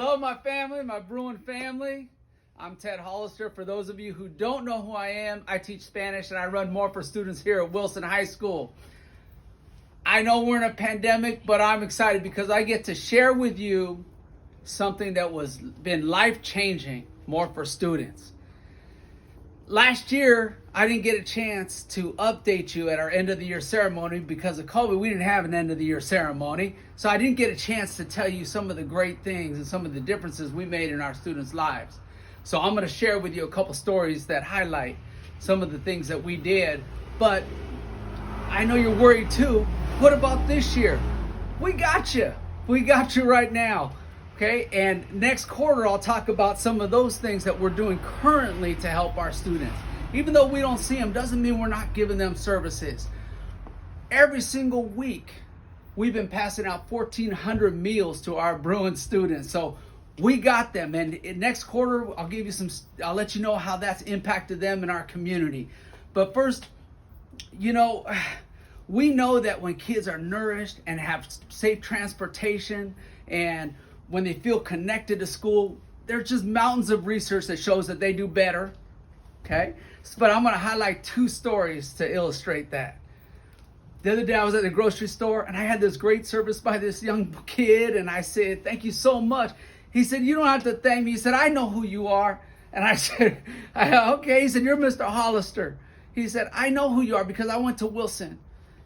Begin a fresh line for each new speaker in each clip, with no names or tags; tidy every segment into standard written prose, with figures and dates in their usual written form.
Hello, my family, my Bruin family. I'm Ted Hollister. For those of you who don't know who I am, I teach Spanish and I run more for students here at Wilson High School. I know we're in a pandemic, but I'm excited because I get to share with you something that was been life-changing more for students. Last year, I didn't get a chance to update you at our end of the year ceremony because of COVID. We didn't have an end of the year ceremony. So I didn't get a chance to tell you some of the great things and some of the differences we made in our students' lives. So I'm going to share with you a couple stories that highlight some of the things that we did. But I know you're worried too. What about this year? We got you. We got you right now. Okay, and next quarter I'll talk about some of those things that we're doing currently to help our students. Even though we don't see them, doesn't mean we're not giving them services. Every single week, we've been passing out 1,400 meals to our Bruin students. So we got them, and in next quarter I'll let you know how that's impacted them in our community. But first, we know that when kids are nourished and have safe transportation and when they feel connected to school, there's just mountains of research that shows that they do better, okay? But I'm gonna highlight two stories to illustrate that. The other day I was at the grocery store and I had this great service by this young kid and I said, "Thank you so much." He said, "You don't have to thank me." He said, "I know who you are." And I said, "Okay." He said, "You're Mr. Hollister." He said, "I know who you are because I went to Wilson."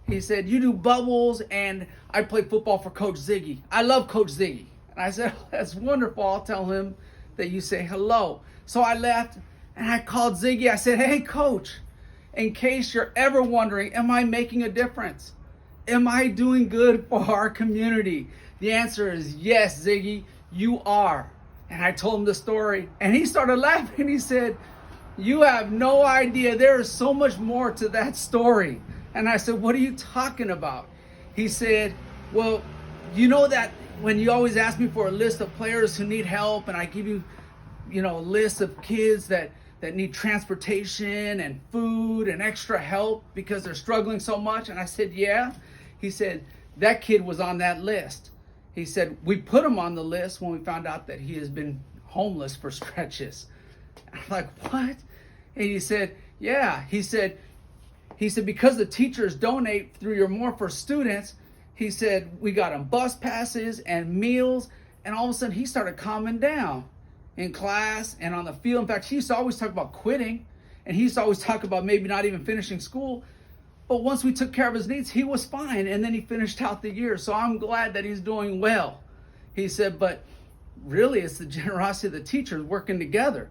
He said, "You do bubbles and I play football for Coach Ziggy. I love Coach Ziggy." And I said, "Oh, that's wonderful. I'll tell him that you say hello." So I left and I called Ziggy. I said, "Hey, Coach, in case you're ever wondering, am I making a difference? Am I doing good for our community?" The answer is yes, Ziggy, you are. And I told him the story and he started laughing. He said, "You have no idea. There is so much more to that story." And I said, "What are you talking about?" He said, "Well, you know that when you always ask me for a list of players who need help and I give you, a list of kids that need transportation and food and extra help because they're struggling so much?" And I said, "Yeah." He said, "That kid was on that list." He said, "We put him on the list when we found out that he has been homeless for stretches." I'm like, "What?" And he said, "Yeah." He said, "Because the teachers donate through your More for Students," he said, "we got him bus passes and meals." And all of a sudden he started calming down in class and on the field. In fact, he used to always talk about quitting and he used to always talk about maybe not even finishing school. But once we took care of his needs, he was fine. And then he finished out the year. So I'm glad that he's doing well. He said, "But really it's the generosity of the teachers working together."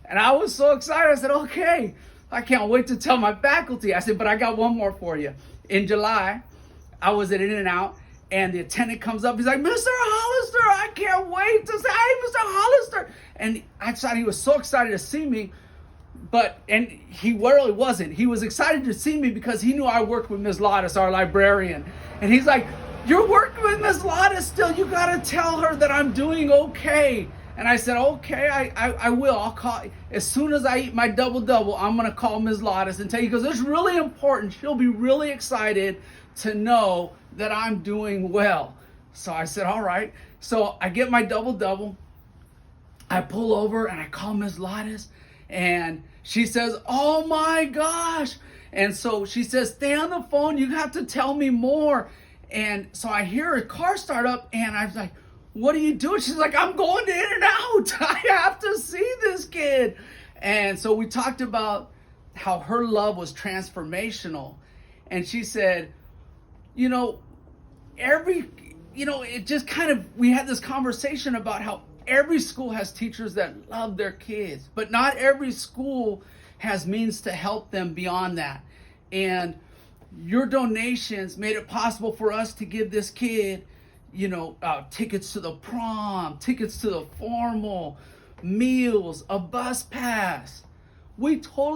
And I was so excited. I said, "Okay, I can't wait to tell my faculty." I said, "But I got one more for you." In July, I was at In-N-Out and the attendant comes up. He's like, "Mr. Hollister, I can't wait to say, hey, Mr. Hollister." And I thought he was so excited to see me, and he really wasn't. He was excited to see me because he knew I worked with Ms. Lottis, our librarian. And he's like, "You're working with Ms. Lottis still? You got to tell her that I'm doing okay." And I said, "Okay, I will. I'll call. As soon as I eat my double-double, I'm going to call Ms. Lottis and tell you because it's really important. She'll be really excited to know that I'm doing well." So I said, "All right." So I get my double-double. I pull over and I call Ms. Lottis and she says, "Oh my gosh." And so she says, "Stay on the phone. You have to tell me more." And so I hear her car start up and I was like, "What are you doing?" She's like, "I'm going to In-N-Out. I have to see this kid." And so we talked about how her love was transformational. And she said, it just kind of, we had this conversation about how every school has teachers that love their kids, but not every school has means to help them beyond that. And your donations made it possible for us to give this kid tickets to the prom, tickets to the formal, meals, a bus pass.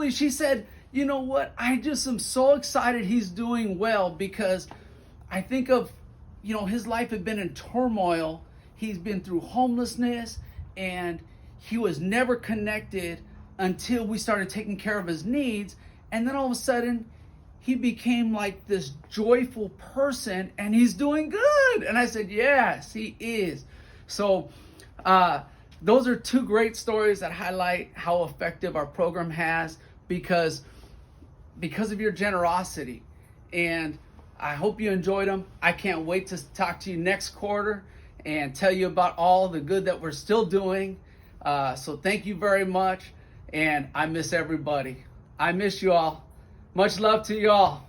She said, "You know what? I just am so excited he's doing well," because I think of, his life had been in turmoil. He's been through homelessness and he was never connected until we started taking care of his needs. And then all of a sudden he became like this joyful person and he's doing good. And I said, "Yes, he is." So Those are two great stories that highlight how effective our program has because of your generosity. And I hope you enjoyed them. I can't wait to talk to you next quarter and tell you about all the good that we're still doing. So thank you very much. And I miss everybody. I miss you all. Much love to you all.